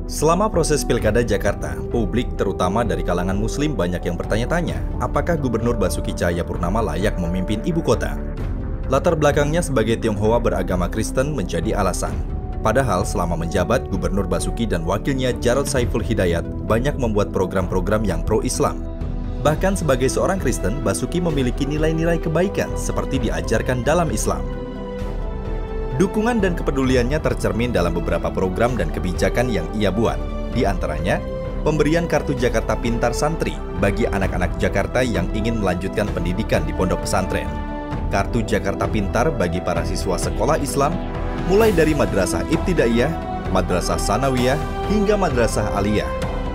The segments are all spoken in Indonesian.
Selama proses Pilkada Jakarta, publik terutama dari kalangan Muslim banyak yang bertanya-tanya, apakah Gubernur Basuki Cahayapurnama layak memimpin ibu kota? Latar belakangnya sebagai Tionghoa beragama Kristen menjadi alasan. Padahal selama menjabat, Gubernur Basuki dan wakilnya Jarod Saiful Hidayat banyak membuat program-program yang pro-Islam. Bahkan sebagai seorang Kristen, Basuki memiliki nilai-nilai kebaikan seperti diajarkan dalam Islam. Dukungan dan kepeduliannya tercermin dalam beberapa program dan kebijakan yang ia buat. Di antaranya, pemberian kartu Jakarta Pintar Santri bagi anak-anak Jakarta yang ingin melanjutkan pendidikan di pondok pesantren. Kartu Jakarta Pintar bagi para siswa sekolah Islam, mulai dari Madrasah Ibtidaiyah, Madrasah Sanawiyah, hingga Madrasah Aliyah,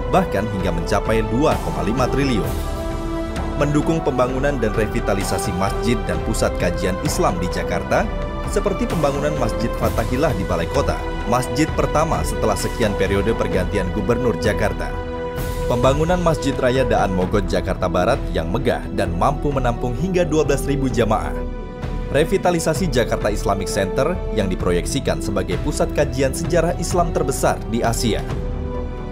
bahkan hingga mencapai 2,5 triliun. Mendukung pembangunan dan revitalisasi masjid dan pusat kajian Islam di Jakarta, seperti pembangunan Masjid Fathahillah di Balai Kota, masjid pertama setelah sekian periode pergantian Gubernur Jakarta. Pembangunan Masjid Raya Daan Mogot Jakarta Barat yang megah dan mampu menampung hingga 12.000 jamaah. Revitalisasi Jakarta Islamic Center yang diproyeksikan sebagai pusat kajian sejarah Islam terbesar di Asia.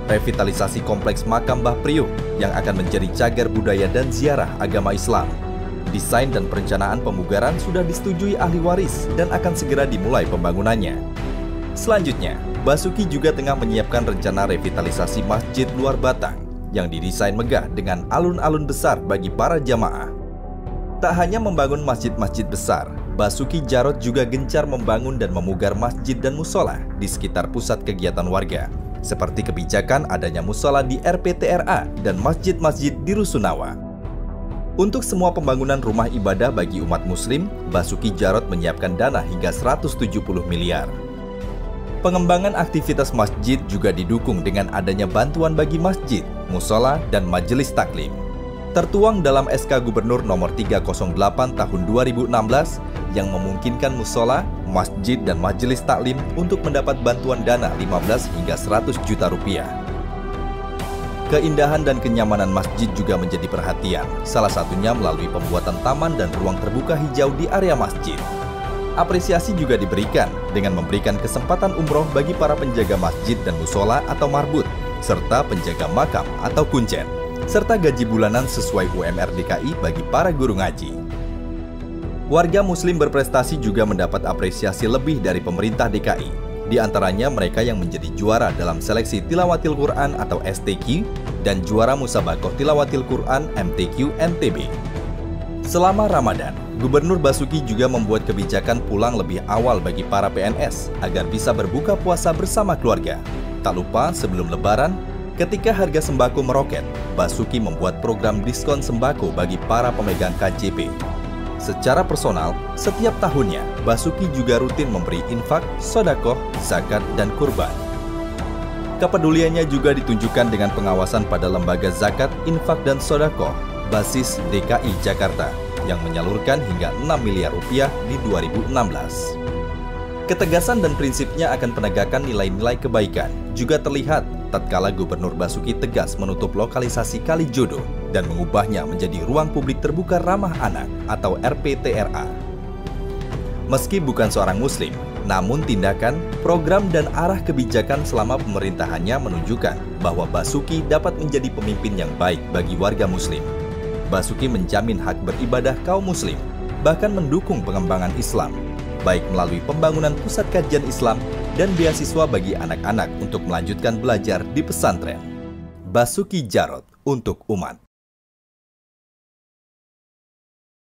Revitalisasi Kompleks Makam Mbah Priuk yang akan menjadi cagar budaya dan ziarah agama Islam. Desain dan perencanaan pemugaran sudah disetujui ahli waris dan akan segera dimulai pembangunannya. Selanjutnya, Basuki juga tengah menyiapkan rencana revitalisasi Masjid Luar Batang yang didesain megah dengan alun-alun besar bagi para jamaah. Tak hanya membangun masjid-masjid besar, Basuki Jarod juga gencar membangun dan memugar masjid dan musola di sekitar pusat kegiatan warga, seperti kebijakan adanya musola di RPTRA dan masjid-masjid di Rusunawa. Untuk semua pembangunan rumah ibadah bagi umat Muslim, Basuki Jarod menyiapkan dana hingga 170 miliar. Pengembangan aktivitas masjid juga didukung dengan adanya bantuan bagi masjid, musola, dan majelis taklim. Tertuang dalam SK Gubernur Nomor 308 Tahun 2016 yang memungkinkan musola, masjid, dan majelis taklim untuk mendapat bantuan dana 15 hingga 100 juta rupiah. Keindahan dan kenyamanan masjid juga menjadi perhatian, salah satunya melalui pembuatan taman dan ruang terbuka hijau di area masjid. Apresiasi juga diberikan dengan memberikan kesempatan umroh bagi para penjaga masjid dan musola atau marbut, serta penjaga makam atau kuncen, serta gaji bulanan sesuai UMR DKI bagi para guru ngaji. Warga Muslim berprestasi juga mendapat apresiasi lebih dari pemerintah DKI. Di antaranya mereka yang menjadi juara dalam seleksi Tilawatil Quran atau STQ dan juara Musabakoh Tilawatil Quran MTQ NTB. Selama Ramadan, Gubernur Basuki juga membuat kebijakan pulang lebih awal bagi para PNS agar bisa berbuka puasa bersama keluarga. Tak lupa sebelum Lebaran, ketika harga sembako meroket, Basuki membuat program diskon sembako bagi para pemegang KJP. Secara personal, setiap tahunnya, Basuki juga rutin memberi infak, sodakoh, zakat, dan kurban. Kepeduliannya juga ditunjukkan dengan pengawasan pada lembaga zakat, infak, dan sodakoh, basis DKI Jakarta, yang menyalurkan hingga 6 miliar rupiah di 2016. Ketegasan dan prinsipnya akan penegakan nilai-nilai kebaikan juga terlihat tatkala Gubernur Basuki tegas menutup lokalisasi Kalijodo dan mengubahnya menjadi ruang publik terbuka ramah anak atau RPTRA. Meski bukan seorang Muslim, namun tindakan, program, dan arah kebijakan selama pemerintahannya menunjukkan bahwa Basuki dapat menjadi pemimpin yang baik bagi warga Muslim. Basuki menjamin hak beribadah kaum Muslim, bahkan mendukung pengembangan Islam, baik melalui pembangunan pusat kajian Islam dan beasiswa bagi anak-anak untuk melanjutkan belajar di pesantren. Basuki Jarod untuk umat.